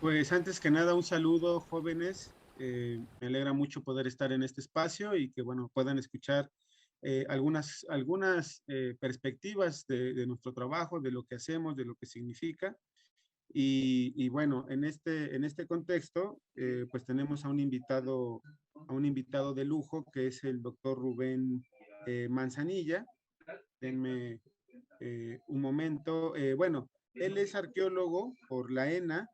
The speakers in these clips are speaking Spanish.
Pues antes que nada, un saludo, jóvenes. Me alegra mucho poder estar en este espacio y que, bueno, puedan escuchar algunas perspectivas de nuestro trabajo, de lo que hacemos, de lo que significa. Y bueno, en este contexto, pues tenemos a un invitado de lujo que es el doctor Rubén Manzanilla. Denme un momento. Bueno, él es arqueólogo por la ENA,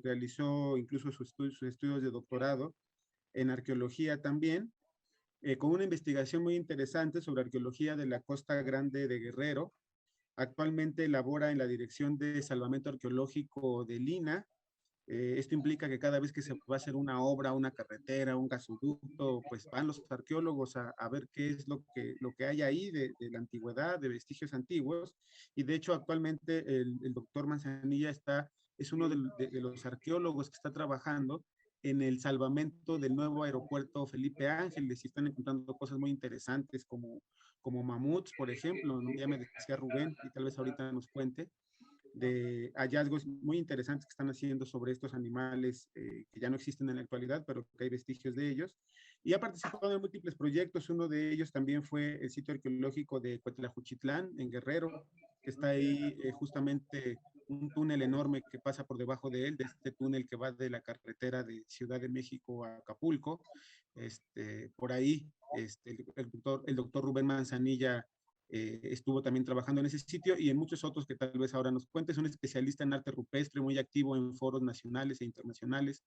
realizó incluso sus estudios de doctorado en arqueología también, con una investigación muy interesante sobre arqueología de la Costa Grande de Guerrero. Actualmente labora en la Dirección de Salvamento Arqueológico de Lina. Esto implica que cada vez que se va a hacer una obra, una carretera, un gasoducto, pues van los arqueólogos a ver qué es lo que hay ahí de la antigüedad, de vestigios antiguos. Y de hecho, actualmente el doctor Manzanilla es uno de los arqueólogos que está trabajando en el salvamento del nuevo aeropuerto Felipe Ángeles, y están encontrando cosas muy interesantes como mamuts, por ejemplo. Ya me decía Rubén, y tal vez ahorita nos cuente de hallazgos muy interesantes que están haciendo sobre estos animales que ya no existen en la actualidad, pero que hay vestigios de ellos. Y ha participado en múltiples proyectos. Uno de ellos también fue el sitio arqueológico de Cuetlajuchitlán, en Guerrero, que está ahí justamente un túnel enorme que pasa por debajo de él, de este túnel que va de la carretera de Ciudad de México a Acapulco. Por ahí, el doctor Rubén Manzanilla estuvo también trabajando en ese sitio y en muchos otros que tal vez ahora nos cuente. Es un especialista en arte rupestre, muy activo en foros nacionales e internacionales,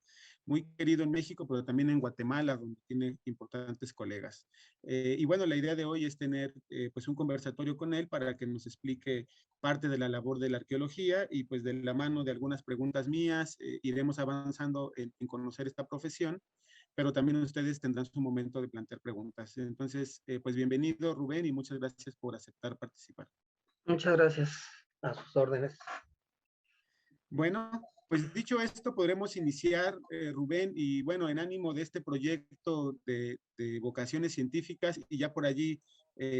muy querido en México, pero también en Guatemala, donde tiene importantes colegas. Y bueno, la idea de hoy es tener pues un conversatorio con él para que nos explique parte de la labor de la arqueología, y pues de la mano de algunas preguntas mías iremos avanzando en conocer esta profesión, pero también ustedes tendrán su momento de plantear preguntas. Entonces, pues bienvenido, Rubén, y muchas gracias por aceptar participar. Muchas gracias, a sus órdenes. Bueno, pues dicho esto, podremos iniciar, Rubén, y bueno, en ánimo de este proyecto de vocaciones científicas, y ya por allí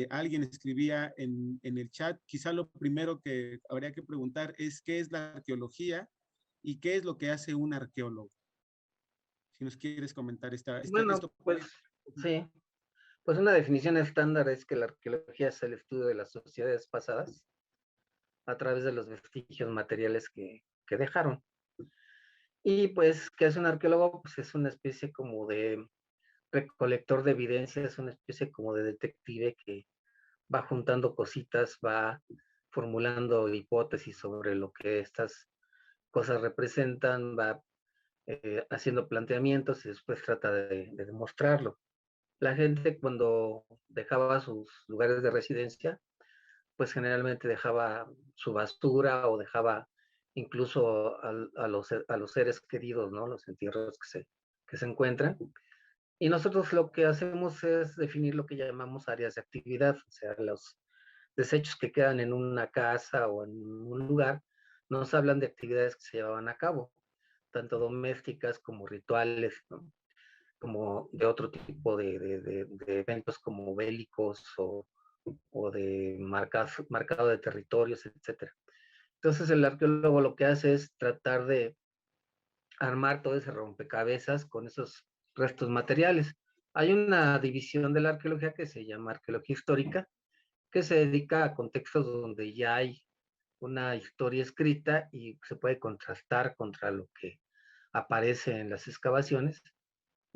alguien escribía en el chat, quizá lo primero que habría que preguntar es qué es la arqueología y qué es lo que hace un arqueólogo. Si nos quieres comentar Bueno, esto. pues sí, pues una definición estándar es que la arqueología es el estudio de las sociedades pasadas a través de los vestigios materiales que dejaron. Y pues, ¿qué es un arqueólogo? Pues es una especie como de recolector de evidencia, es una especie como de detective que va juntando cositas, va formulando hipótesis sobre lo que estas cosas representan, va haciendo planteamientos y después trata de demostrarlo. La gente cuando dejaba sus lugares de residencia, pues generalmente dejaba su basura o dejaba incluso a los seres queridos, ¿no? Los entierros que se encuentran. Y nosotros lo que hacemos es definir lo que llamamos áreas de actividad, o sea, los desechos que quedan en una casa o en un lugar, nos hablan de actividades que se llevaban a cabo, tanto domésticas como rituales, ¿no? Como de otro tipo de eventos como bélicos o de marcado de territorios, etcétera. Entonces el arqueólogo lo que hace es tratar de armar todo ese rompecabezas con esos restos materiales. Hay una división de la arqueología que se llama arqueología histórica, que se dedica a contextos donde ya hay una historia escrita y se puede contrastar contra lo que aparece en las excavaciones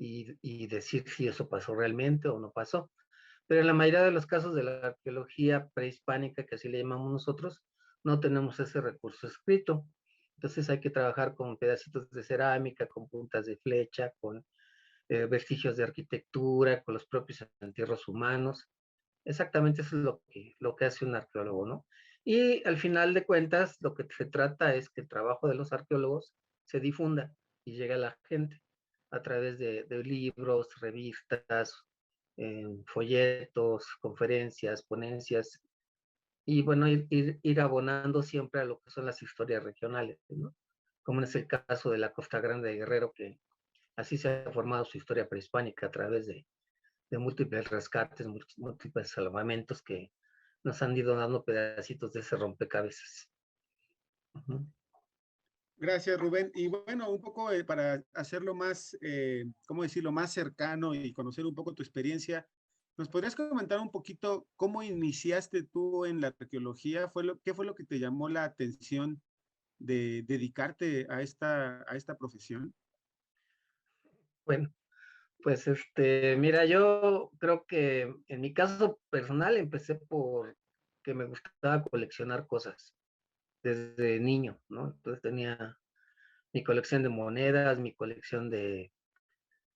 y decir si eso pasó realmente o no pasó. Pero en la mayoría de los casos de la arqueología prehispánica, que así le llamamos nosotros, no tenemos ese recurso escrito. Entonces hay que trabajar con pedacitos de cerámica, con puntas de flecha, con vestigios de arquitectura, con los propios entierros humanos. Exactamente eso es lo que hace un arqueólogo, ¿no? Y al final de cuentas, lo que se trata es que el trabajo de los arqueólogos se difunda y llegue a la gente a través de libros, revistas, folletos, conferencias, ponencias, y bueno, ir abonando siempre a lo que son las historias regionales, ¿no? Como es el caso de la Costa Grande de Guerrero, que así se ha formado su historia prehispánica a través de múltiples rescates, múltiples salvamentos que nos han ido dando pedacitos de ese rompecabezas. Uh -huh. Gracias, Rubén. Y bueno, un poco para hacerlo más, ¿cómo decirlo?, más cercano y conocer un poco tu experiencia, ¿nos podrías comentar un poquito cómo iniciaste tú en la arqueología? ¿Qué fue lo que te llamó la atención de dedicarte a esta profesión? Bueno, pues mira, yo creo que en mi caso personal empecé por que me gustaba coleccionar cosas desde niño, ¿no? Entonces tenía mi colección de monedas, mi colección de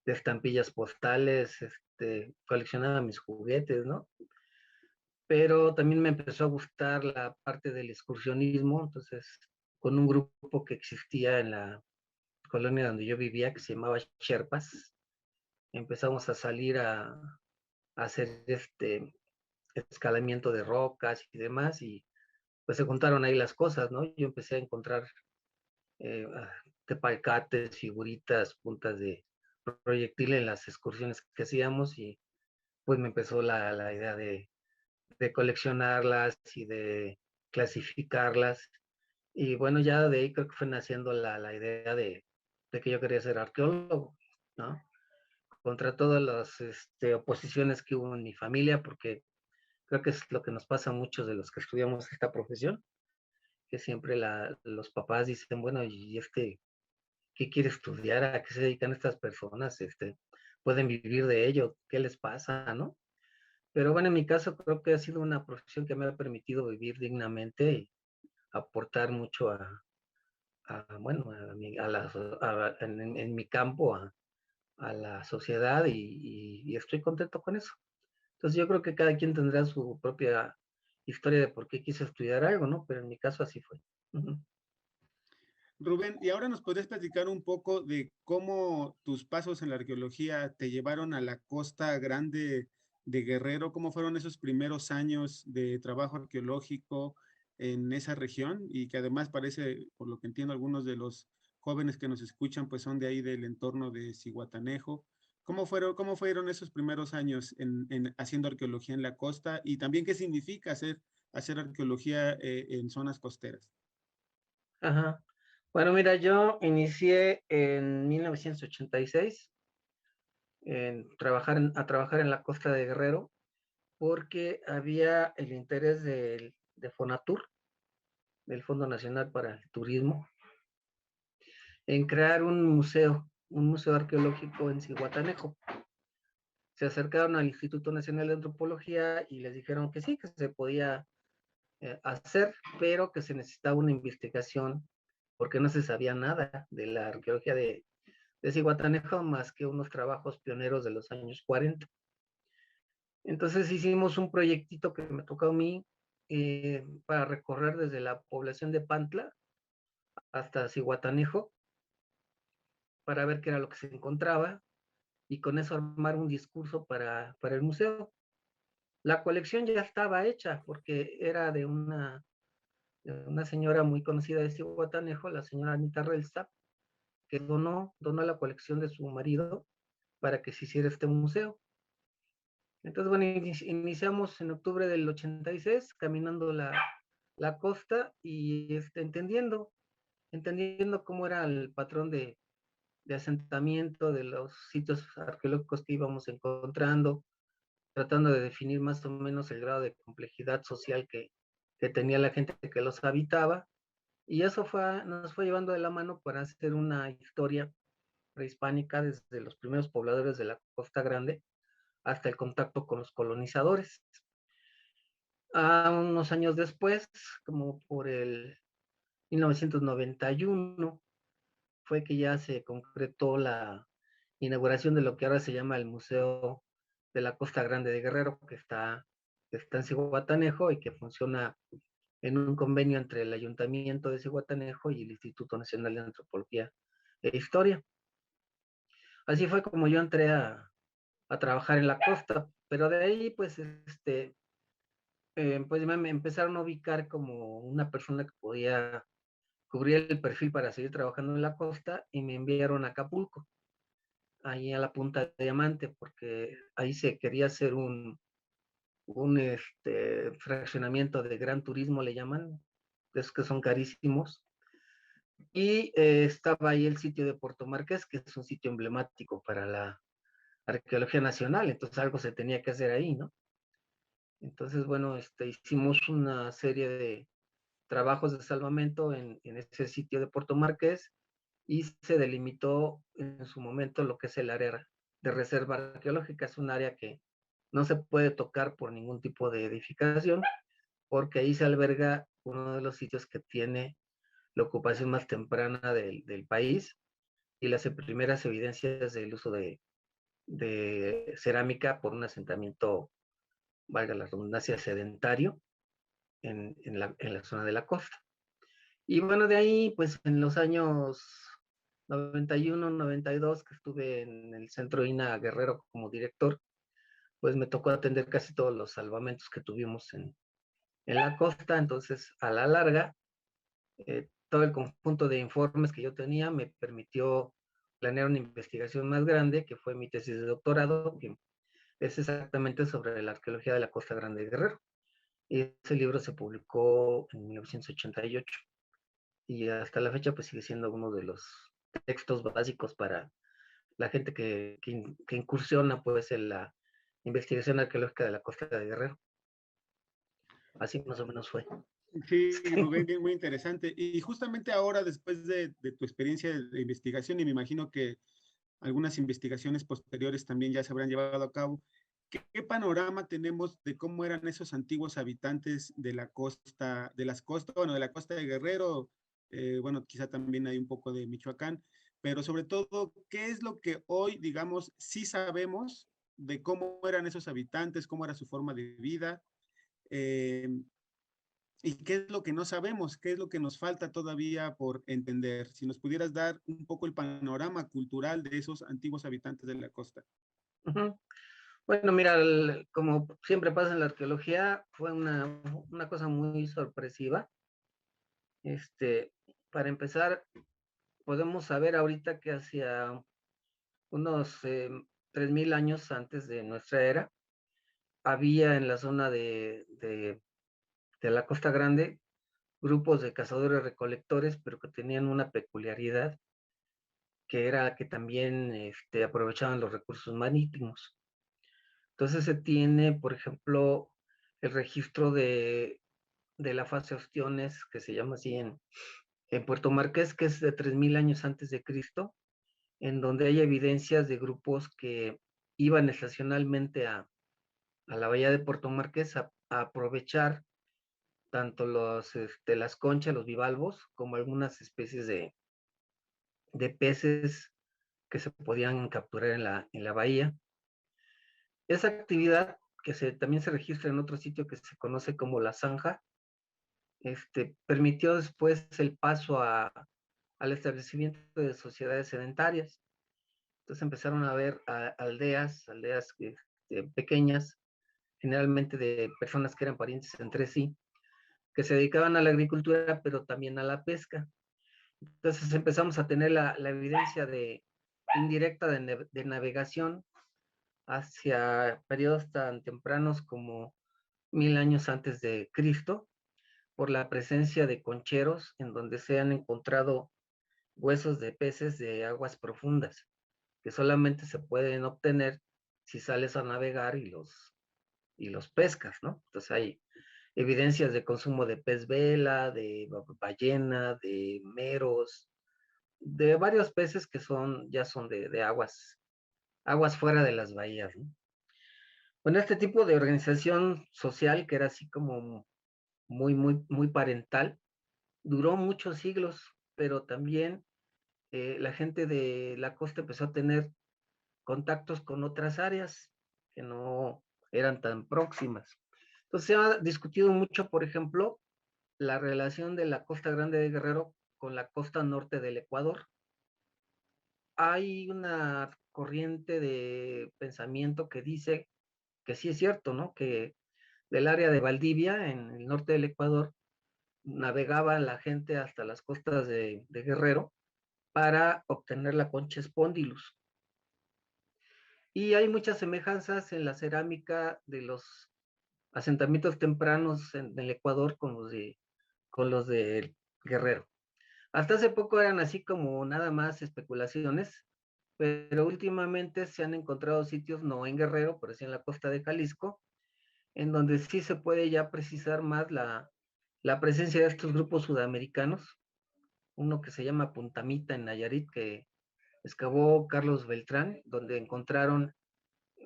estampillas postales, coleccionaba mis juguetes, ¿no? Pero también me empezó a gustar la parte del excursionismo, entonces con un grupo que existía en la colonia donde yo vivía, que se llamaba Sherpas, empezamos a salir a hacer escalamiento de rocas y demás, y pues se juntaron ahí las cosas, ¿no? Yo empecé a encontrar tepalcates, figuritas, puntas de proyectil en las excursiones que hacíamos, y pues me empezó la idea de coleccionarlas y de clasificarlas. Y bueno, ya de ahí creo que fue naciendo la idea de que yo quería ser arqueólogo, ¿no? Contra todas las oposiciones que hubo en mi familia, porque creo que es lo que nos pasa a muchos de los que estudiamos esta profesión, que siempre los papás dicen, bueno, ¿y qué quiere estudiar? ¿A qué se dedican estas personas? ¿Pueden vivir de ello? ¿Qué les pasa, no? Pero bueno, en mi caso creo que ha sido una profesión que me ha permitido vivir dignamente y aportar mucho bueno, en mi campo, a la sociedad, y estoy contento con eso. Entonces yo creo que cada quien tendrá su propia historia de por qué quiso estudiar algo, ¿no? Pero en mi caso así fue. Ujú. Rubén, y ahora nos podrías platicar un poco de cómo tus pasos en la arqueología te llevaron a la Costa Grande de Guerrero, cómo fueron esos primeros años de trabajo arqueológico en esa región y que además parece, por lo que entiendo, algunos de los jóvenes que nos escuchan pues son de ahí del entorno de Zihuatanejo. Cómo fueron esos primeros años en haciendo arqueología en la costa y también qué significa hacer arqueología en zonas costeras? Ajá. Bueno, mira, yo inicié en 1986 a trabajar en la costa de Guerrero porque había el interés de Fonatur, del Fondo Nacional para el Turismo, en crear un museo arqueológico en Zihuatanejo. Se acercaron al Instituto Nacional de Antropología y les dijeron que sí, que se podía hacer, pero que se necesitaba una investigación porque no se sabía nada de la arqueología de Zihuatanejo más que unos trabajos pioneros de los años 40. Entonces hicimos un proyectito que me tocó a mí para recorrer desde la población de Pantla hasta Zihuatanejo para ver qué era lo que se encontraba y con eso armar un discurso para el museo. La colección ya estaba hecha porque era de una señora muy conocida de Zihuatanejo, la señora Anita Relstab, que donó la colección de su marido para que se hiciera este museo. Entonces, bueno, iniciamos en octubre del 86 caminando la costa y entendiendo cómo era el patrón de asentamiento de los sitios arqueológicos que íbamos encontrando, tratando de definir más o menos el grado de complejidad social que tenía la gente que los habitaba. Y eso nos fue llevando de la mano para hacer una historia prehispánica desde los primeros pobladores de la Costa Grande hasta el contacto con los colonizadores. Unos años después, como por el 1991, fue que ya se concretó la inauguración de lo que ahora se llama el Museo de la Costa Grande de Guerrero, que está en Zihuatanejo y que funciona en un convenio entre el Ayuntamiento de Zihuatanejo y el Instituto Nacional de Antropología e Historia. Así fue como yo entré a trabajar en la costa, pero de ahí pues pues me empezaron a ubicar como una persona que podía cubrir el perfil para seguir trabajando en la costa y me enviaron a Acapulco, ahí a la Punta de Diamante, porque ahí se quería hacer un fraccionamiento de gran turismo, le llaman, de esos que son carísimos, Y estaba ahí el sitio de Puerto Marqués, que es un sitio emblemático para la arqueología nacional, entonces algo se tenía que hacer ahí, ¿no? Entonces, bueno, hicimos una serie de trabajos de salvamento en ese sitio de Puerto Marqués y se delimitó en su momento lo que es el área de reserva arqueológica. Es un área que no se puede tocar por ningún tipo de edificación, porque ahí se alberga uno de los sitios que tiene la ocupación más temprana del país y las primeras evidencias del uso de cerámica por un asentamiento, valga la redundancia, sedentario en la zona de la costa. Y bueno, de ahí, pues en los años 91, 92, que estuve en el Centro INA Guerrero como director, pues me tocó atender casi todos los salvamentos que tuvimos en la costa. Entonces, a la larga, todo el conjunto de informes que yo tenía me permitió planear una investigación más grande, que fue mi tesis de doctorado, que es exactamente sobre la arqueología de la Costa Grande de Guerrero. Y ese libro se publicó en 1988 y hasta la fecha pues sigue siendo uno de los textos básicos para la gente que incursiona pues en la investigación arqueológica de la Costa de Guerrero. Así más o menos fue. Sí, Rubén, que muy interesante. Y justamente ahora, después de tu experiencia de investigación, y me imagino que algunas investigaciones posteriores también ya se habrán llevado a cabo, ¿qué panorama tenemos de cómo eran esos antiguos habitantes de la costa, de las costas, bueno, de la costa de Guerrero, bueno, quizá también hay un poco de Michoacán, pero sobre todo, ¿qué es lo que hoy, digamos, sí sabemos de cómo eran esos habitantes, cómo era su forma de vida? Eh, ¿Y qué es lo que no sabemos? ¿Qué es lo que nos falta todavía por entender? Si nos pudieras dar un poco el panorama cultural de esos antiguos habitantes de la costa. Uh -huh. Bueno, mira, como siempre pasa en la arqueología, fue una cosa muy sorpresiva. Este, para empezar, podemos saber ahorita que hacia unos 3000 años antes de nuestra era, había en la zona de la Costa Grande grupos de cazadores recolectores, pero que tenían una peculiaridad, que era que también aprovechaban los recursos marítimos. Entonces se tiene, por ejemplo, el registro de la fase Ostiones, que se llama así en Puerto Marqués, que es de 3000 años antes de Cristo, en donde hay evidencias de grupos que iban estacionalmente a la bahía de Puerto Marqués a aprovechar tanto las conchas, los bivalvos, como algunas especies de peces que se podían capturar en la bahía. Esa actividad que también se registra en otro sitio que se conoce como la Zanja, permitió después el paso al establecimiento de sociedades sedentarias. Entonces empezaron a haber aldeas pequeñas, generalmente de personas que eran parientes entre sí, que se dedicaban a la agricultura, pero también a la pesca. Entonces empezamos a tener la evidencia indirecta de navegación hacia periodos tan tempranos como 1000 años antes de Cristo, por la presencia de concheros en donde se han encontrado huesos de peces de aguas profundas, que solamente se pueden obtener si sales a navegar y los pescas, ¿no? Entonces hay evidencias de consumo de pez vela, de ballena, de meros, de varios peces que ya son de aguas fuera de las bahías, ¿no? Bueno, este tipo de organización social, que era así como muy, muy, muy parental, duró muchos siglos, pero también la gente de la costa empezó a tener contactos con otras áreas que no eran tan próximas. Entonces se ha discutido mucho, por ejemplo, la relación de la Costa Grande de Guerrero con la costa norte del Ecuador. Hay una corriente de pensamiento que dice que sí es cierto, ¿no? Que del área de Valdivia, en el norte del Ecuador, navegaba la gente hasta las costas de Guerrero para obtener la concha Spondylus. Y hay muchas semejanzas en la cerámica de los asentamientos tempranos en el Ecuador con los de Guerrero. Hasta hace poco eran así como nada más especulaciones, pero últimamente se han encontrado sitios, no en Guerrero, pero sí en la costa de Jalisco, en donde sí se puede ya precisar más la presencia de estos grupos sudamericanos. Uno que se llama Puntamita en Nayarit, que excavó Carlos Beltrán, donde encontraron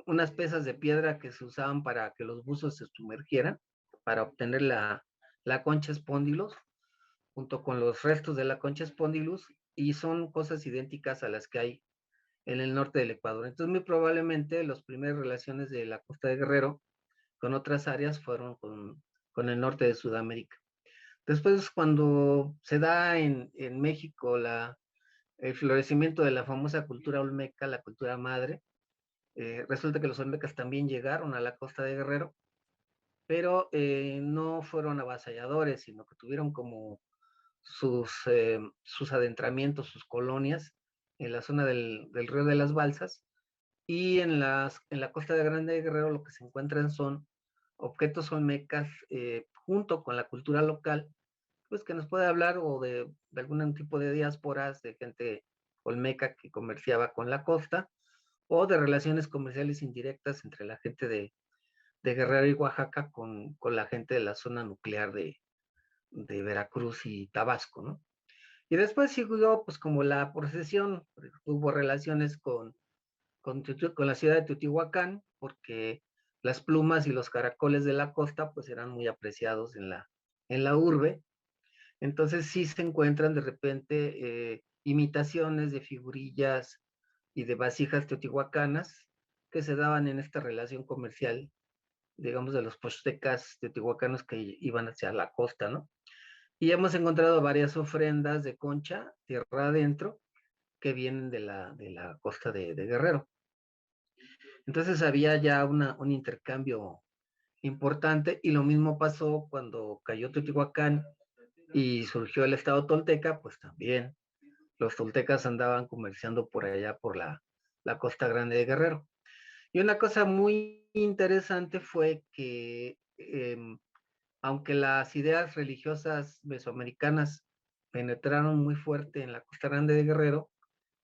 unas piezas de piedra que se usaban para que los buzos se sumergieran, para obtener la concha espondylus, junto con los restos de la concha espondylus, y son cosas idénticas a las que hay en el norte del Ecuador. Entonces, muy probablemente las primeras relaciones de la costa de Guerrero con otras áreas fueron con el norte de Sudamérica. Después, cuando se da en México el florecimiento de la famosa cultura olmeca, la cultura madre, resulta que los olmecas también llegaron a la costa de Guerrero, pero no fueron avasalladores, sino que tuvieron como sus adentramientos, sus colonias en la zona del río de las Balsas, y en la costa de Grande de Guerrero lo que se encuentran son objetos olmecas junto con la cultura local, pues que nos puede hablar o de algún tipo de diásporas, de gente olmeca que comerciaba con la costa, o de relaciones comerciales indirectas entre la gente de Guerrero y Oaxaca con la gente de la zona nuclear de Veracruz y Tabasco, ¿no? Y después siguió, pues, como la procesión, hubo relaciones con la ciudad de Teotihuacán, porque las plumas y los caracoles de la costa, pues, eran muy apreciados en la urbe. Entonces sí se encuentran de repente imitaciones de figurillas y de vasijas teotihuacanas que se daban en esta relación comercial, digamos, de los pochtecas teotihuacanos que iban hacia la costa, ¿no? Y hemos encontrado varias ofrendas de concha, tierra adentro, que vienen de la costa de Guerrero. Entonces había ya un intercambio importante, y lo mismo pasó cuando cayó Teotihuacán y surgió el estado tolteca, pues también los toltecas andaban comerciando por allá por la costa grande de Guerrero. Y una cosa muy interesante fue que aunque las ideas religiosas mesoamericanas penetraron muy fuerte en la costa grande de Guerrero,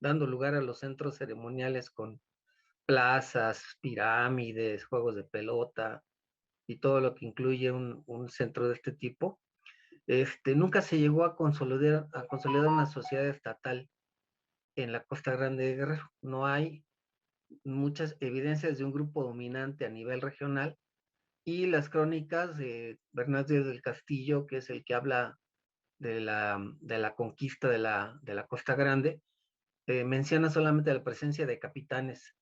dando lugar a los centros ceremoniales con plazas, pirámides, juegos de pelota y todo lo que incluye un centro de este tipo, nunca se llegó a consolidar una sociedad estatal en la costa grande de Guerrero. No hay muchas evidencias de un grupo dominante a nivel regional, y las crónicas de Bernardo del Castillo, que es el que habla de la conquista de la Costa Grande, menciona solamente la presencia de capitanes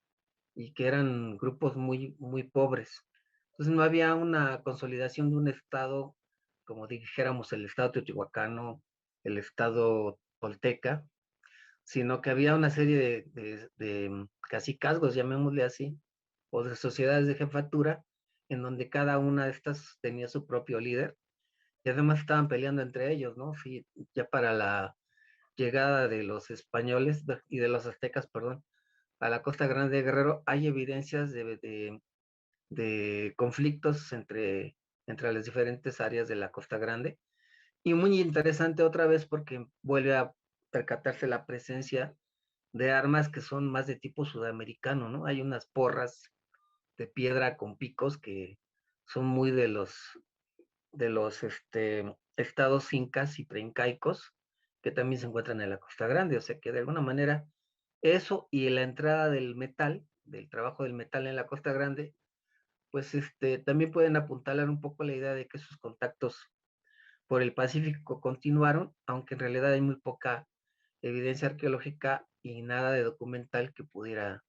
y que eran grupos muy, muy pobres. Entonces no había una consolidación de un estado, como dijéramos el estado teotihuacano, el estado tolteca, sino que había una serie de cacicazgos, llamémosle así, o de sociedades de jefatura, en donde cada una de estas tenía su propio líder, y además estaban peleando entre ellos, ¿no? Sí, ya para la llegada de los españoles y de los aztecas, perdón, a la Costa Grande de Guerrero, hay evidencias de conflictos entre las diferentes áreas de la Costa Grande, y muy interesante otra vez porque vuelve a percatarse la presencia de armas que son más de tipo sudamericano, ¿no? Hay unas porras de piedra con picos que son muy de los estados incas y preincaicos, que también se encuentran en la Costa Grande. O sea que de alguna manera eso y la entrada del metal, del trabajo del metal en la Costa Grande, pues también pueden apuntalar un poco la idea de que sus contactos por el Pacífico continuaron, aunque en realidad hay muy poca evidencia arqueológica y nada de documental que pudiera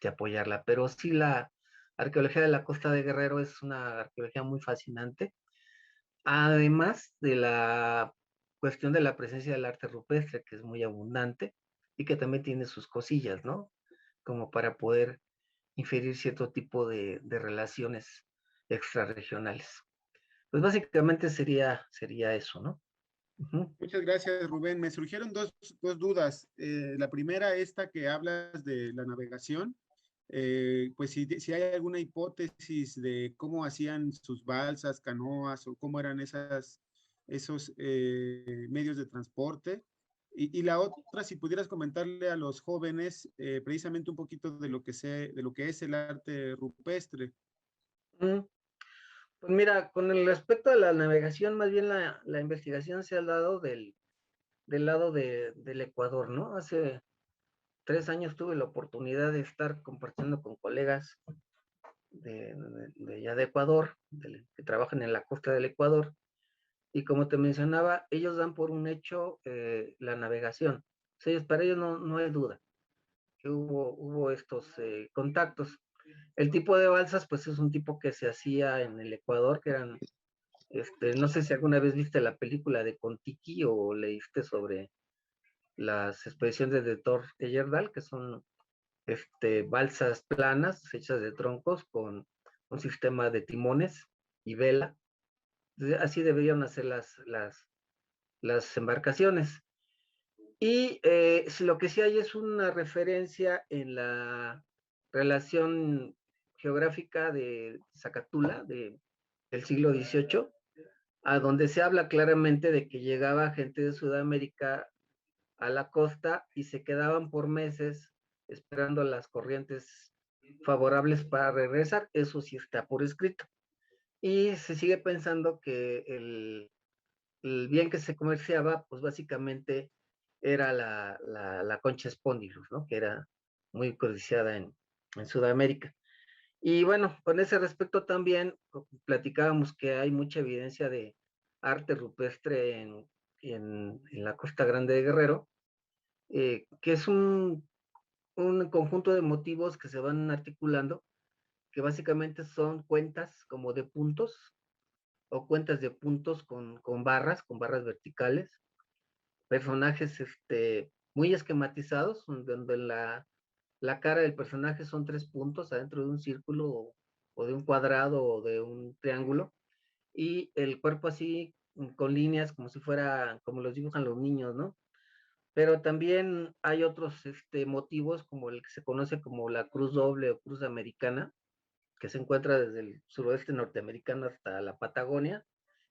apoyarla. Pero sí, la arqueología de la costa de Guerrero es una arqueología muy fascinante, además de la cuestión de la presencia del arte rupestre, que es muy abundante y que también tiene sus cosillas, ¿no? Como para poder inferir cierto tipo de relaciones extrarregionales. Pues básicamente sería eso, ¿no? Ujú. Muchas gracias, Rubén. Me surgieron dos dudas. La primera, esta que hablas de la navegación, pues si hay alguna hipótesis de cómo hacían sus balsas, canoas o cómo eran esas esos medios de transporte. Y la otra, si pudieras comentarle a los jóvenes precisamente un poquito de lo que de lo que es el arte rupestre. Mm, Pues mira, con el respecto a la navegación, más bien la investigación se ha dado del lado del Ecuador, ¿no? Hace 3 años tuve la oportunidad de estar compartiendo con colegas de allá de Ecuador, que trabajan en la costa del Ecuador, y como te mencionaba, ellos dan por un hecho la navegación. O sea, para ellos no hay duda que hubo estos contactos. El tipo de balsas, pues es un tipo que se hacía en el Ecuador, que eran, no sé si alguna vez viste la película de Kon-Tiki o leíste sobre las expediciones de Thor Heyerdahl, que son balsas planas hechas de troncos con un sistema de timones y vela. Entonces, así deberían hacer las embarcaciones. Y si lo que sí hay es una referencia en la relación geográfica de Zacatula del siglo XVIII, a donde se habla claramente de que llegaba gente de Sudamérica a la costa y se quedaban por meses esperando las corrientes favorables para regresar. Eso sí está por escrito. Y se sigue pensando que el bien que se comerciaba, pues básicamente era la concha spondylus, ¿no? Que era muy codiciada en Sudamérica. Y bueno, con ese respecto también platicábamos que hay mucha evidencia de arte rupestre en la Costa Grande de Guerrero, que es un conjunto de motivos que se van articulando, que básicamente son cuentas como de puntos o cuentas de puntos con barras verticales, personajes muy esquematizados, donde la cara del personaje son 3 puntos adentro de un círculo o de un cuadrado o de un triángulo, y el cuerpo así con líneas como si fuera, como los dibujan los niños, ¿no? Pero también hay otros motivos como el que se conoce como la cruz doble o cruz americana, que se encuentra desde el suroeste norteamericano hasta la Patagonia,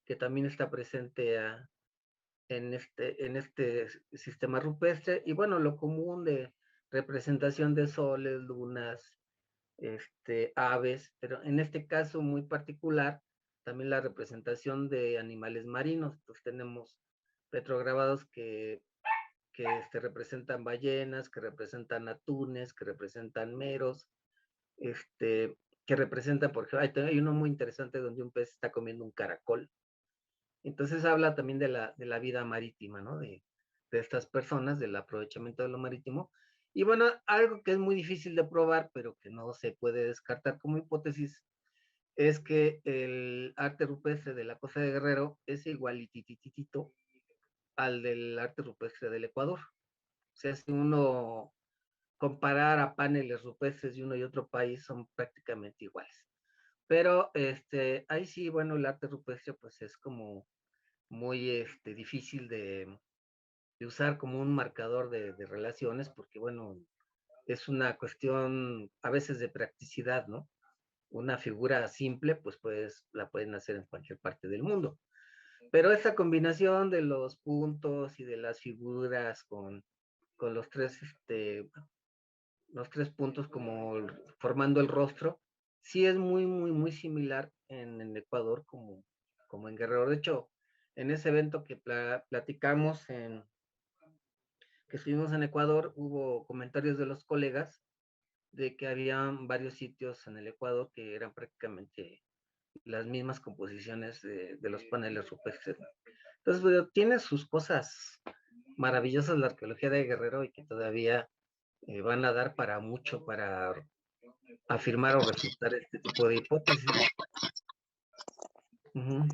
que también está presente en este sistema rupestre. Y bueno, lo común de representación de soles, lunas, aves, pero en este caso muy particular, también la representación de animales marinos. Pues tenemos petrograbados que representan ballenas, que representan atunes, que representan meros, que representan, por ejemplo, hay uno muy interesante donde un pez está comiendo un caracol. Entonces habla también de la vida marítima, ¿no? De estas personas, del aprovechamiento de lo marítimo. Y bueno, algo que es muy difícil de probar, pero que no se puede descartar como hipótesis, es que el arte rupestre de la Costa de Guerrero es igualitititito al del arte rupestre del Ecuador. O sea, si uno comparar a paneles rupestres de uno y otro país, son prácticamente iguales. Pero ahí sí, bueno, el arte rupestre pues es como muy difícil de usar como un marcador de relaciones, porque bueno, es una cuestión a veces de practicidad, ¿no? Una figura simple, pues la pueden hacer en cualquier parte del mundo. Pero esta combinación de los puntos y de las figuras con los tres puntos como formando el rostro, sí es muy, muy, muy similar en el Ecuador como en Guerrero. De hecho, en ese evento que platicamos, que estuvimos en Ecuador, hubo comentarios de los colegas de que había varios sitios en el Ecuador que eran prácticamente las mismas composiciones de los paneles rupestres. Entonces, bueno, tiene sus cosas maravillosas la arqueología de Guerrero, y que todavía van a dar para mucho para afirmar o refutar este tipo de hipótesis. Uh-huh.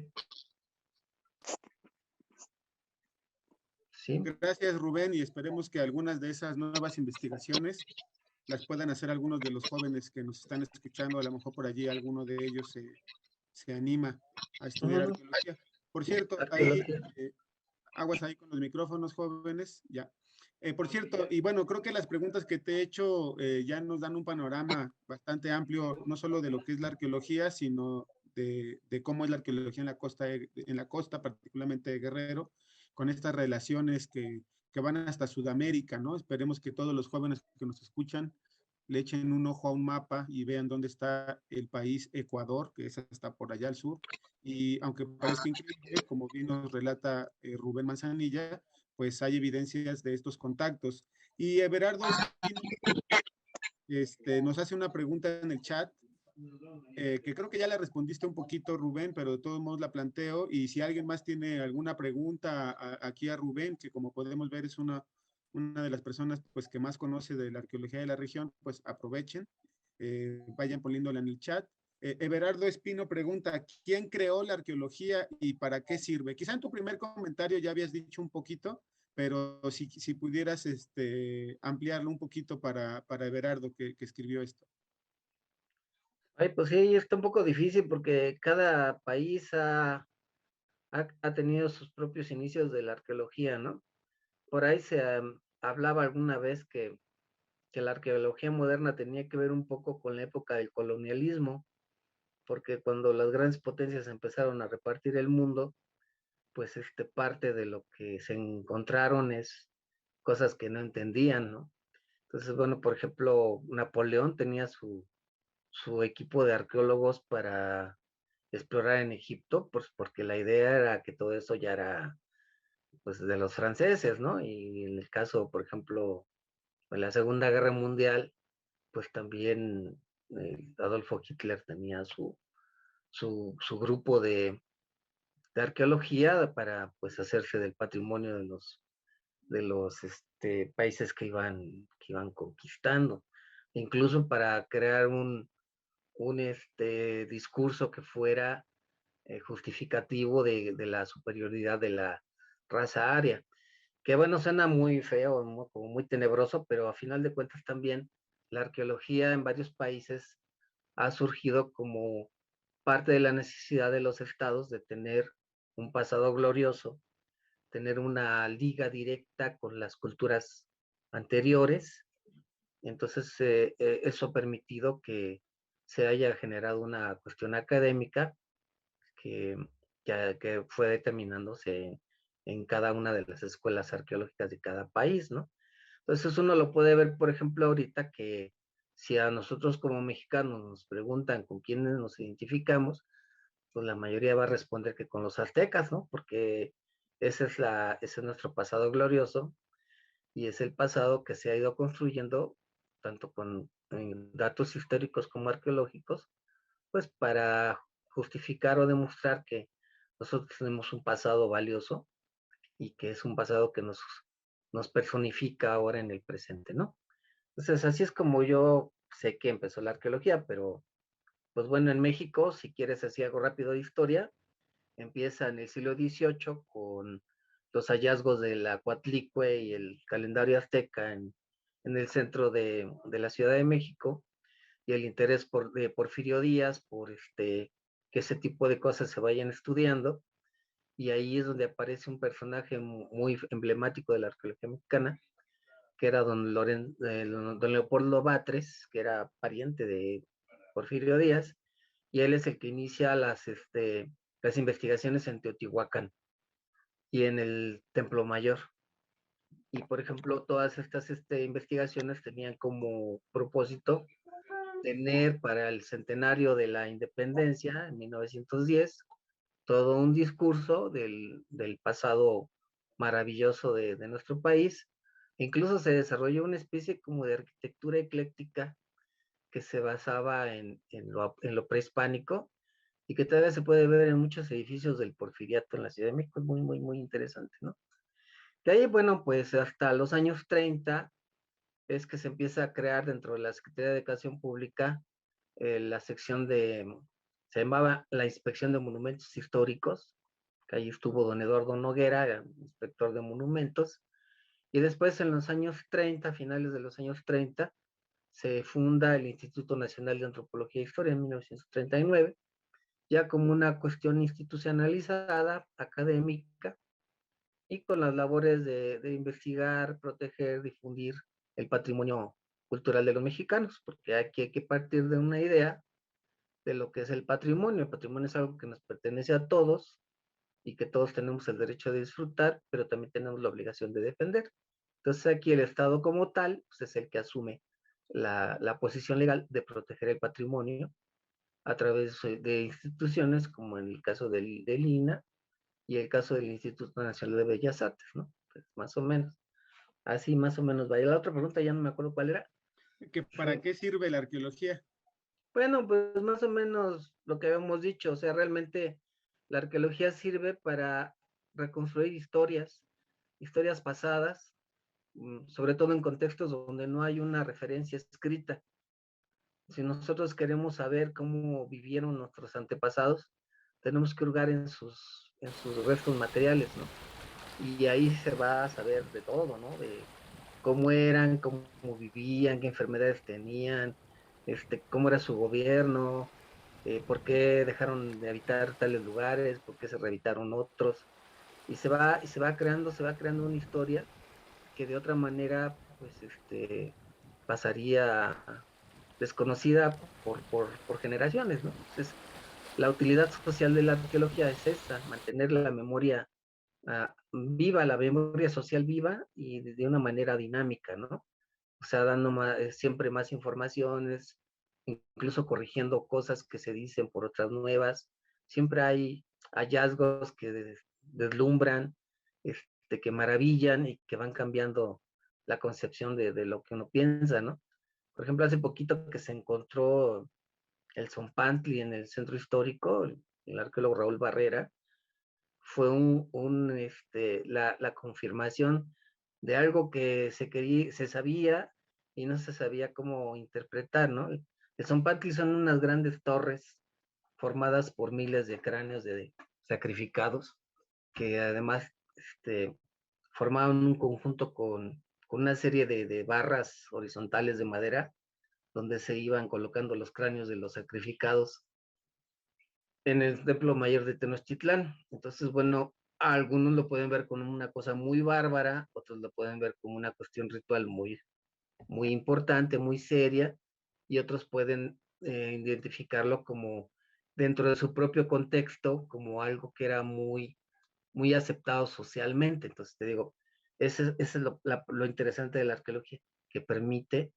Sí. Gracias, Rubén, y esperemos que algunas de esas nuevas investigaciones las puedan hacer algunos de los jóvenes que nos están escuchando. A lo mejor por allí alguno de ellos se anima a estudiar Uh-huh. arqueología. Por cierto, ahí Arqueología. aguas ahí con los micrófonos, jóvenes, ya. Por cierto, y bueno, creo que las preguntas que te he hecho ya nos dan un panorama bastante amplio, no solo de lo que es la arqueología, sino de cómo es la arqueología en la costa, particularmente de Guerrero, con estas relaciones que van hasta Sudamérica, ¿no? Esperemos que todos los jóvenes que nos escuchan le echen un ojo a un mapa y vean dónde está el país Ecuador, que es hasta por allá al sur. Y aunque parezca increíble, como bien nos relata Rubén Manzanilla, pues hay evidencias de estos contactos. Y Everardo Espino nos hace una pregunta en el chat, que creo que ya la respondiste un poquito, Rubén, pero de todos modos la planteo. Y si alguien más tiene alguna pregunta aquí a Rubén, que como podemos ver es una de las personas pues, que más conoce de la arqueología de la región, pues aprovechen, vayan poniéndola en el chat. Everardo Espino pregunta, ¿quién creó la arqueología y para qué sirve? Quizá en tu primer comentario ya habías dicho un poquito, pero si pudieras ampliarlo un poquito para Everardo que escribió esto. Ay, pues sí, está un poco difícil porque cada país ha tenido sus propios inicios de la arqueología, ¿no? Por ahí se hablaba alguna vez que la arqueología moderna tenía que ver un poco con la época del colonialismo, porque cuando las grandes potencias empezaron a repartir el mundo, pues parte de lo que se encontraron es cosas que no entendían, ¿no? Entonces, bueno, por ejemplo, Napoleón tenía su equipo de arqueólogos para explorar en Egipto, pues porque la idea era que todo eso ya era pues de los franceses, ¿no? Y en el caso, por ejemplo, de la Segunda Guerra Mundial, pues también Adolfo Hitler tenía su grupo de arqueología para pues hacerse del patrimonio de los países que iban conquistando, incluso para crear un discurso que fuera justificativo de la superioridad de la raza aria. Que bueno, suena muy feo, como muy tenebroso, pero a final de cuentas también la arqueología en varios países ha surgido como parte de la necesidad de los estados de tener un pasado glorioso, tener una liga directa con las culturas anteriores. Entonces, eso ha permitido que se haya generado una cuestión académica que, que fue determinándose en cada una de las escuelas arqueológicas de cada país, ¿no? Entonces uno lo puede ver, por ejemplo, ahorita que si a nosotros como mexicanos nos preguntan con quiénes nos identificamos, pues la mayoría va a responder que con los aztecas, ¿no? Porque ese es nuestro pasado glorioso y es el pasado que se ha ido construyendo tanto con datos históricos como arqueológicos, pues para justificar o demostrar que nosotros tenemos un pasado valioso y que es un pasado que nos personifica ahora en el presente, ¿no? Entonces, así es como yo sé que empezó la arqueología, pero pues bueno, en México, si quieres así algo rápido de historia, empieza en el siglo XVIII con los hallazgos de la Coatlicue y el calendario azteca en el centro de la Ciudad de México, y el interés de Porfirio Díaz por que ese tipo de cosas se vayan estudiando, y ahí es donde aparece un personaje muy emblemático de la arqueología mexicana, que era don Leopoldo Batres, que era pariente de Porfirio Díaz, y él es el que inicia las investigaciones en Teotihuacán y en el Templo Mayor. Y por ejemplo, todas estas investigaciones tenían como propósito tener para el centenario de la independencia en 1910 todo un discurso del pasado maravilloso de nuestro país. Incluso se desarrolló una especie como de arquitectura ecléctica que se basaba en lo prehispánico y que todavía se puede ver en muchos edificios del Porfiriato en la Ciudad de México. Es muy, muy, muy interesante, ¿no? De ahí, bueno, pues hasta los años 30 es que se empieza a crear dentro de la Secretaría de Educación Pública la sección se llamaba la Inspección de Monumentos Históricos, que ahí estuvo don Eduardo Noguera, inspector de monumentos, y después en los años 30, finales de los años 30, se funda el Instituto Nacional de Antropología e Historia en 1939, ya como una cuestión institucionalizada, académica, y con las labores de investigar, proteger, difundir el patrimonio cultural de los mexicanos, porque aquí hay que partir de una idea de lo que es el patrimonio. El patrimonio es algo que nos pertenece a todos y que todos tenemos el derecho de disfrutar, pero también tenemos la obligación de defender. Entonces aquí el Estado como tal, pues, es el que asume la posición legal de proteger el patrimonio a través de instituciones como en el caso del INAH y el caso del Instituto Nacional de Bellas Artes, ¿no? Pues más o menos. Así más o menos vaya. La otra pregunta ya no me acuerdo cuál era. ¿Que para qué sirve la arqueología? Bueno, pues más o menos lo que habíamos dicho, o sea, realmente la arqueología sirve para reconstruir historias pasadas, sobre todo en contextos donde no hay una referencia escrita. Si nosotros queremos saber cómo vivieron nuestros antepasados, tenemos que hurgar en sus restos materiales, ¿no? Y ahí se va a saber de todo, ¿no? De cómo eran, cómo vivían, qué enfermedades tenían, cómo era su gobierno, por qué dejaron de habitar tales lugares, por qué se rehabilitaron otros. Se va creando una historia que de otra manera, pues, pasaría desconocida por generaciones, ¿no? Entonces, la utilidad social de la arqueología es esa, mantener la memoria viva, la memoria social viva y de una manera dinámica, ¿no? O sea, dando siempre más informaciones, incluso corrigiendo cosas que se dicen por otras nuevas. Siempre hay hallazgos que deslumbran, que maravillan y que van cambiando la concepción de lo que uno piensa, ¿no? Por ejemplo, hace poquito que se encontró el Zompantli en el centro histórico, el arqueólogo Raúl Barrera, fue la confirmación de algo que se sabía y no se sabía cómo interpretar, ¿no? El Zompantli son unas grandes torres formadas por miles de cráneos de sacrificados que además formaban un conjunto con una serie de barras horizontales de madera donde se iban colocando los cráneos de los sacrificados en el Templo Mayor de Tenochtitlán. Entonces, bueno, algunos lo pueden ver como una cosa muy bárbara, otros lo pueden ver como una cuestión ritual muy importante, muy seria, y otros pueden identificarlo como dentro de su propio contexto, como algo que era muy aceptado socialmente. Entonces, te digo, ese es lo interesante de la arqueología, que permite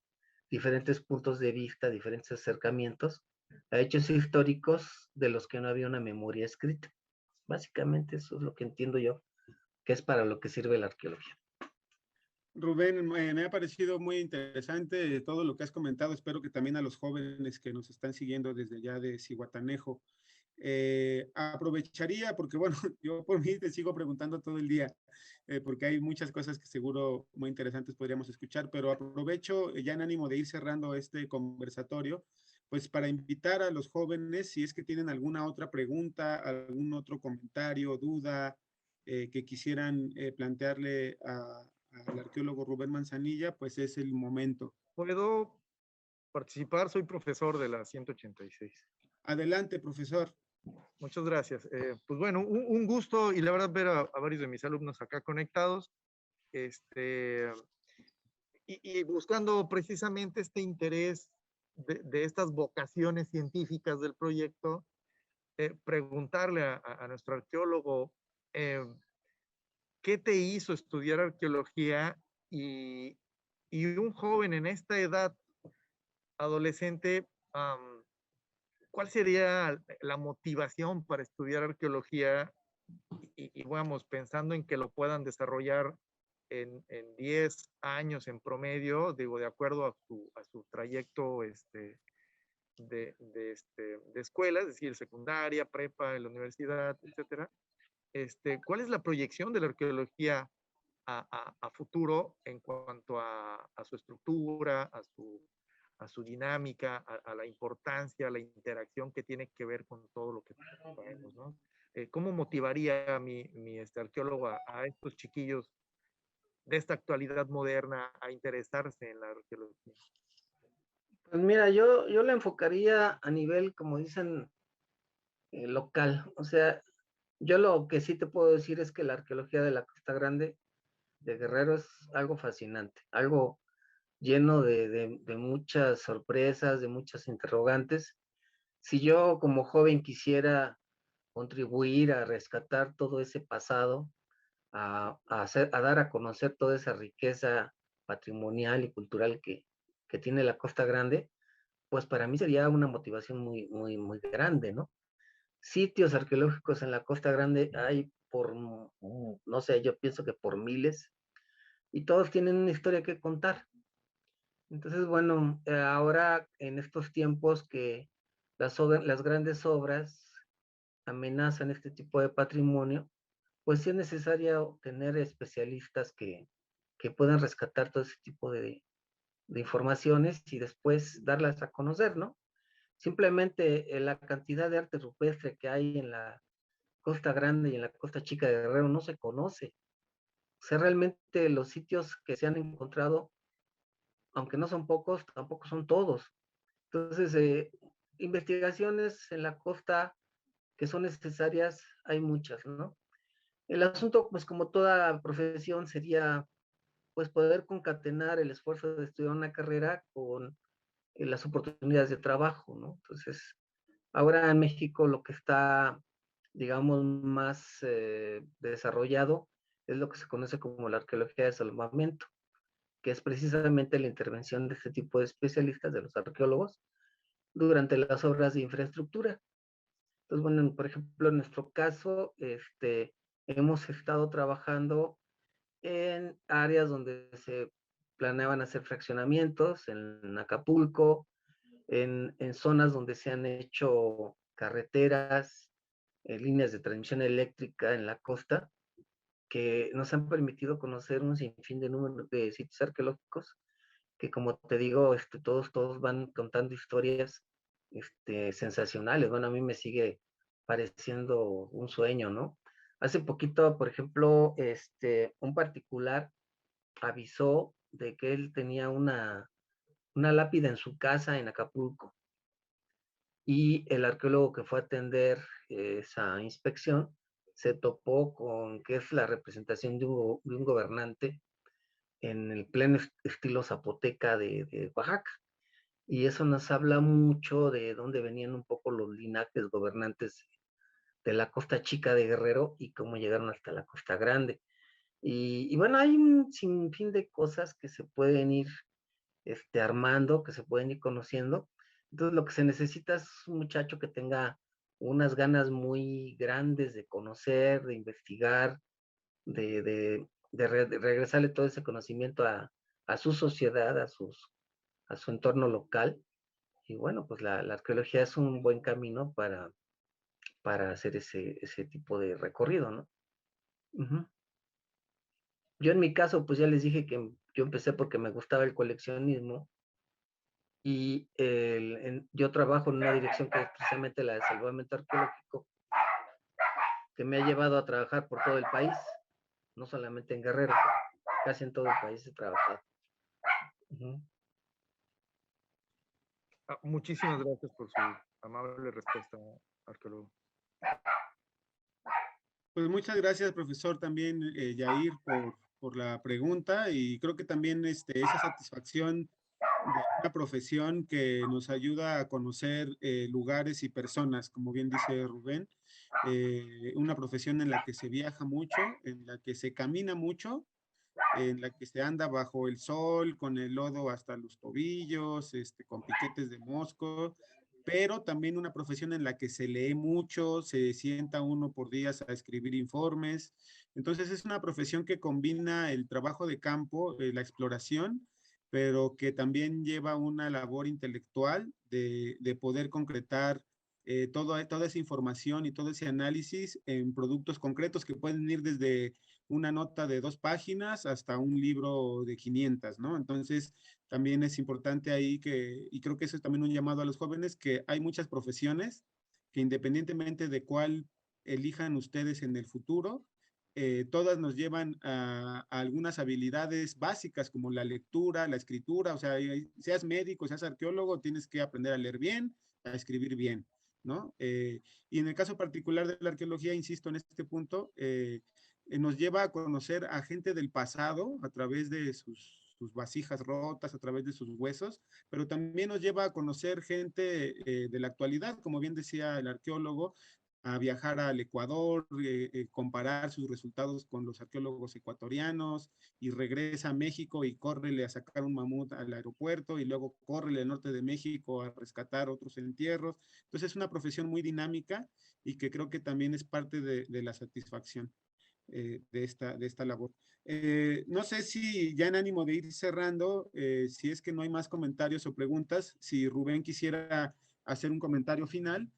diferentes puntos de vista, diferentes acercamientos a hechos históricos de los que no había una memoria escrita. Básicamente eso es lo que entiendo yo, que es para lo que sirve la arqueología. Rubén, me ha parecido muy interesante todo lo que has comentado. Espero que también a los jóvenes que nos están siguiendo desde allá de Cihuatanejo. Aprovecharía, porque bueno, yo por mí te sigo preguntando todo el día, porque hay muchas cosas que seguro muy interesantes podríamos escuchar, pero aprovecho ya en ánimo de ir cerrando este conversatorio, pues para invitar a los jóvenes, si es que tienen alguna otra pregunta, algún otro comentario, duda, que quisieran plantearle al arqueólogo Rubén Manzanilla, pues es el momento. ¿Puedo participar? Soy profesor de la 186. Adelante, profesor. Muchas gracias. Pues bueno, un gusto y la verdad ver a varios de mis alumnos acá conectados, y buscando precisamente este interés de estas vocaciones científicas del proyecto, preguntarle a nuestro arqueólogo, eh, ¿qué te hizo estudiar arqueología? Y un joven en esta edad adolescente, ¿cuál sería la motivación para estudiar arqueología? Y vamos, pensando en que lo puedan desarrollar en 10 años en promedio, digo, de acuerdo a su trayecto de escuela, es decir, secundaria, prepa, en la universidad, etcétera. ¿Cuál es la proyección de la arqueología a futuro en cuanto a su estructura, a su dinámica, a la importancia, a la interacción que tiene que ver con todo lo que traemos, ¿no? ¿Cómo motivaría mi arqueólogo a estos chiquillos de esta actualidad moderna a interesarse en la arqueología? Pues mira, yo le enfocaría a nivel, como dicen, local. O sea, yo lo que sí te puedo decir es que la arqueología de la Costa Grande de Guerrero es algo fascinante, algo lleno de muchas sorpresas, de muchas interrogantes, si yo como joven quisiera contribuir a rescatar todo ese pasado, a dar a conocer toda esa riqueza patrimonial y cultural que tiene la Costa Grande, pues para mí sería una motivación muy, muy, muy grande, ¿no? Sitios arqueológicos en la Costa Grande hay por, no sé, yo pienso que por miles, y todos tienen una historia que contar. Entonces, bueno, ahora en estos tiempos que las grandes obras amenazan este tipo de patrimonio, pues sí es necesario tener especialistas que puedan rescatar todo ese tipo de informaciones y después darlas a conocer, ¿no? Simplemente la cantidad de arte rupestre que hay en la Costa Grande y en la Costa Chica de Guerrero no se conoce. O sea, realmente los sitios que se han encontrado, aunque no son pocos, tampoco son todos. Entonces, investigaciones en la costa que son necesarias, hay muchas, ¿no? El asunto, pues como toda profesión, sería pues poder concatenar el esfuerzo de estudiar una carrera con las oportunidades de trabajo, ¿no? Entonces, ahora en México lo que está, digamos, más desarrollado es lo que se conoce como la arqueología de salvamento, que es precisamente la intervención de este tipo de especialistas, de los arqueólogos, durante las obras de infraestructura. Entonces, bueno, por ejemplo, en nuestro caso, hemos estado trabajando en áreas donde se planeaban hacer fraccionamientos, en Acapulco, en zonas donde se han hecho carreteras, líneas de transmisión eléctrica en la costa, que nos han permitido conocer un sinfín de número de sitios arqueológicos, que como te digo, todos van contando historias sensacionales. Bueno, a mí me sigue pareciendo un sueño, ¿no? Hace poquito, por ejemplo, un particular avisó de que él tenía una lápida en su casa en Acapulco, y el arqueólogo que fue a atender esa inspección se topó con que es la representación de un gobernante en el pleno estilo zapoteca de Oaxaca. Y eso nos habla mucho de dónde venían un poco los linajes gobernantes de la Costa Chica de Guerrero y cómo llegaron hasta la Costa Grande. Y bueno, hay un sinfín de cosas que se pueden ir armando, que se pueden ir conociendo. Entonces, lo que se necesita es un muchacho que tenga unas ganas muy grandes de conocer, de investigar, de regresarle todo ese conocimiento a su sociedad, a su entorno local. Y bueno, pues la arqueología es un buen camino para hacer ese tipo de recorrido, ¿no? Ujú. Yo en mi caso, pues ya les dije que yo empecé porque me gustaba el coleccionismo, y yo trabajo en una dirección que es precisamente la de salvamento arqueológico, que me ha llevado a trabajar por todo el país, no solamente en Guerrero, casi en todo el país he trabajado. Uh-huh. Muchísimas gracias por su amable respuesta, arqueólogo. Pues muchas gracias, profesor, también, Yair, por la pregunta, y creo que también esa satisfacción de una profesión que nos ayuda a conocer lugares y personas, como bien dice Rubén, una profesión en la que se viaja mucho, en la que se camina mucho, en la que se anda bajo el sol, con el lodo hasta los tobillos, con piquetes de mosco, pero también una profesión en la que se lee mucho, se sienta uno por días a escribir informes. Entonces es una profesión que combina el trabajo de campo, la exploración, pero que también lleva una labor intelectual de poder concretar toda esa información y todo ese análisis en productos concretos que pueden ir desde una nota de 2 páginas hasta un libro de 500, ¿no? Entonces, también es importante ahí y creo que eso es también un llamado a los jóvenes, que hay muchas profesiones que independientemente de cuál elijan ustedes en el futuro, todas nos llevan a algunas habilidades básicas como la lectura, la escritura, o sea, seas médico, seas arqueólogo, tienes que aprender a leer bien, a escribir bien, ¿no? Y en el caso particular de la arqueología, insisto en este punto, nos lleva a conocer a gente del pasado a través de sus vasijas rotas, a través de sus huesos, pero también nos lleva a conocer gente de la actualidad, como bien decía el arqueólogo, a viajar al Ecuador, comparar sus resultados con los arqueólogos ecuatorianos, y regresa a México y córrele a sacar un mamut al aeropuerto, y luego córrele al norte de México a rescatar otros entierros. Entonces es una profesión muy dinámica y que creo que también es parte de la satisfacción de esta labor. No sé si ya en ánimo de ir cerrando, si es que no hay más comentarios o preguntas, si Rubén quisiera hacer un comentario final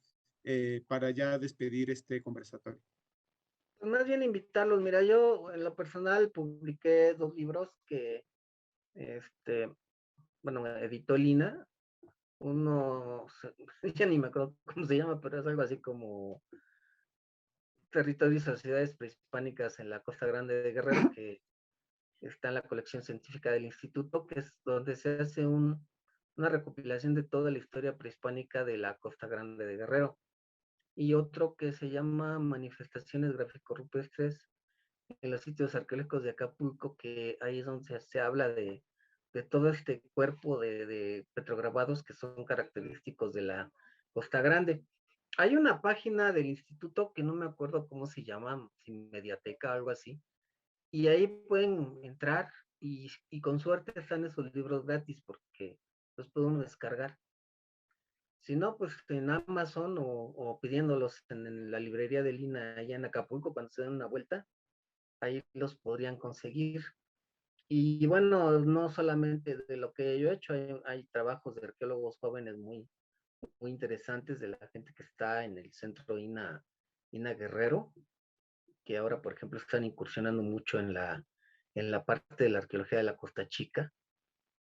para ya despedir este conversatorio. Pues más bien invitarlos. Mira, yo en lo personal publiqué 2 libros que, bueno, editó Lina. Uno, ya ni me acuerdo cómo se llama, pero es algo así como Territorios y Sociedades Prehispánicas en la Costa Grande de Guerrero, que está en la colección científica del instituto, que es donde se hace una recopilación de toda la historia prehispánica de la Costa Grande de Guerrero. Y otro que se llama Manifestaciones Gráfico-Rupestres en los sitios arqueológicos de Acapulco, que ahí es donde se habla de todo este cuerpo de petrograbados que son característicos de la Costa Grande. Hay una página del instituto que no me acuerdo cómo se llama, Mediateca o algo así, y ahí pueden entrar y con suerte están esos libros gratis porque los podemos descargar. Si no, pues en Amazon o pidiéndolos en la librería de Lina allá en Acapulco cuando se den una vuelta, ahí los podrían conseguir. Y bueno, no solamente de lo que yo he hecho, hay trabajos de arqueólogos jóvenes muy interesantes de la gente que está en el centro INA Guerrero, que ahora, por ejemplo, están incursionando mucho en la parte de la arqueología de la Costa Chica,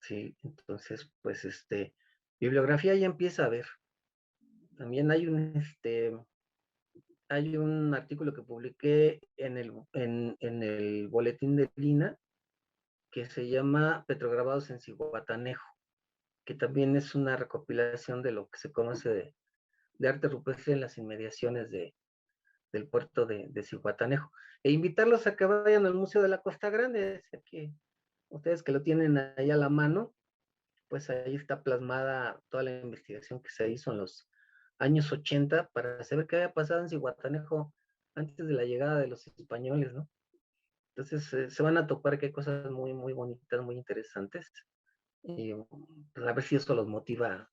¿sí? Entonces, pues, bibliografía ya empieza a ver. También hay un artículo que publiqué en el boletín de Lina, que se llama Petrograbados en Zihuatanejo, que también es una recopilación de lo que se conoce de arte rupestre en las inmediaciones del puerto de Zihuatanejo. E invitarlos a que vayan al Museo de la Costa Grande, que ustedes que lo tienen ahí a la mano, pues ahí está plasmada toda la investigación que se hizo en los años 80 para saber qué había pasado en Zihuatanejo antes de la llegada de los españoles, ¿no? Entonces se van a topar que hay cosas muy bonitas, muy interesantes. Y pues, a ver si eso los motiva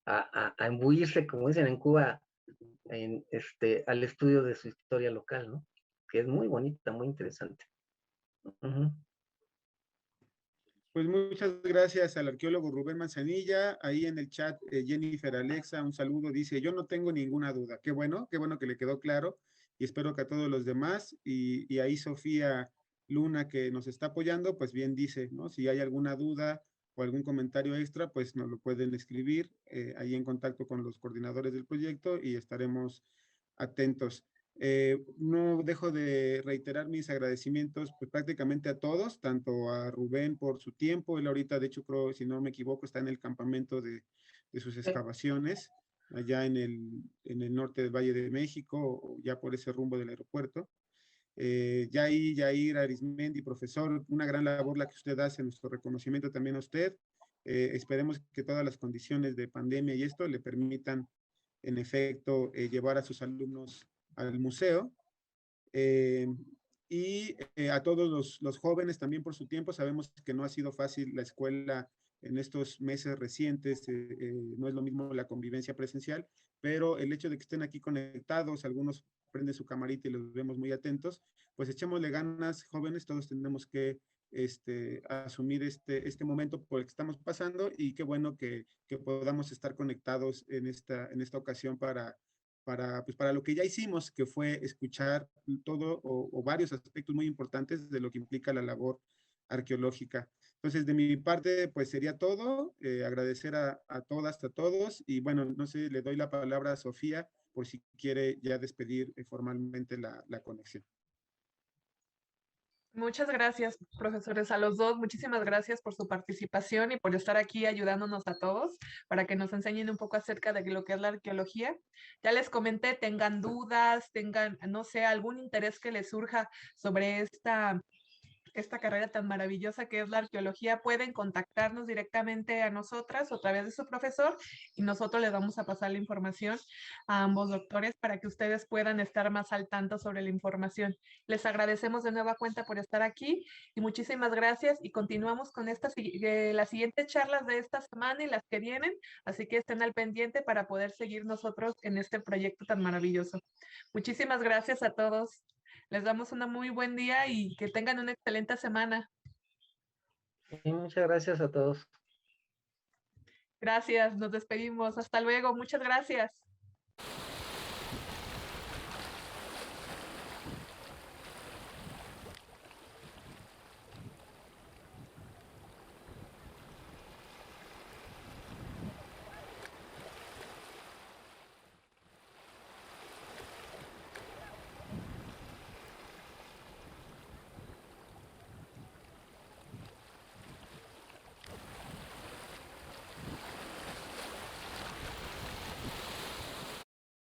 a imbuirse, como dicen en Cuba, al estudio de su historia local, ¿no? Que es muy bonita, muy interesante. Uh-huh. Pues muchas gracias al arqueólogo Rubén Manzanilla. Ahí en el chat, Jennifer Alexa, un saludo, dice, yo no tengo ninguna duda. Qué bueno que le quedó claro, y espero que a todos los demás. Y ahí Sofía Luna, que nos está apoyando, pues bien dice, ¿no? Si hay alguna duda o algún comentario extra, pues nos lo pueden escribir ahí en contacto con los coordinadores del proyecto y estaremos atentos. No dejo de reiterar mis agradecimientos pues, prácticamente a todos, tanto a Rubén por su tiempo. Él ahorita, de hecho, creo, si no me equivoco, está en el campamento de sus excavaciones, allá en el norte del Valle de México, ya por ese rumbo del aeropuerto. Yair Arismendi, profesor, una gran labor la que usted hace, nuestro reconocimiento también a usted. Esperemos que todas las condiciones de pandemia y esto le permitan, en efecto, llevar a sus alumnos al museo. A todos los jóvenes también por su tiempo. Sabemos que no ha sido fácil la escuela en estos meses recientes, no es lo mismo la convivencia presencial, pero el hecho de que estén aquí conectados, algunos prenden su camarita y los vemos muy atentos, pues echémosle ganas, jóvenes, todos tenemos que asumir este momento por el que estamos pasando, y qué bueno que podamos estar conectados en esta ocasión para lo que ya hicimos, que fue escuchar todo o varios aspectos muy importantes de lo que implica la labor arqueológica. Entonces, de mi parte, pues sería todo. Agradecer a todas, a todos. Y bueno, no sé, le doy la palabra a Sofía por si quiere ya despedir formalmente la conexión. Muchas gracias, profesores, a los dos. Muchísimas gracias por su participación y por estar aquí ayudándonos a todos para que nos enseñen un poco acerca de lo que es la arqueología. Ya les comenté, tengan dudas, tengan, no sé, algún interés que les surja sobre esta carrera tan maravillosa que es la arqueología, pueden contactarnos directamente a nosotras o a través de su profesor y nosotros les vamos a pasar la información a ambos doctores para que ustedes puedan estar más al tanto sobre la información. Les agradecemos de nueva cuenta por estar aquí y muchísimas gracias y continuamos con las siguientes charlas de esta semana y las que vienen, así que estén al pendiente para poder seguir nosotros en este proyecto tan maravilloso. Muchísimas gracias a todos. Les damos un muy buen día y que tengan una excelente semana. Y muchas gracias a todos. Gracias, nos despedimos. Hasta luego. Muchas gracias.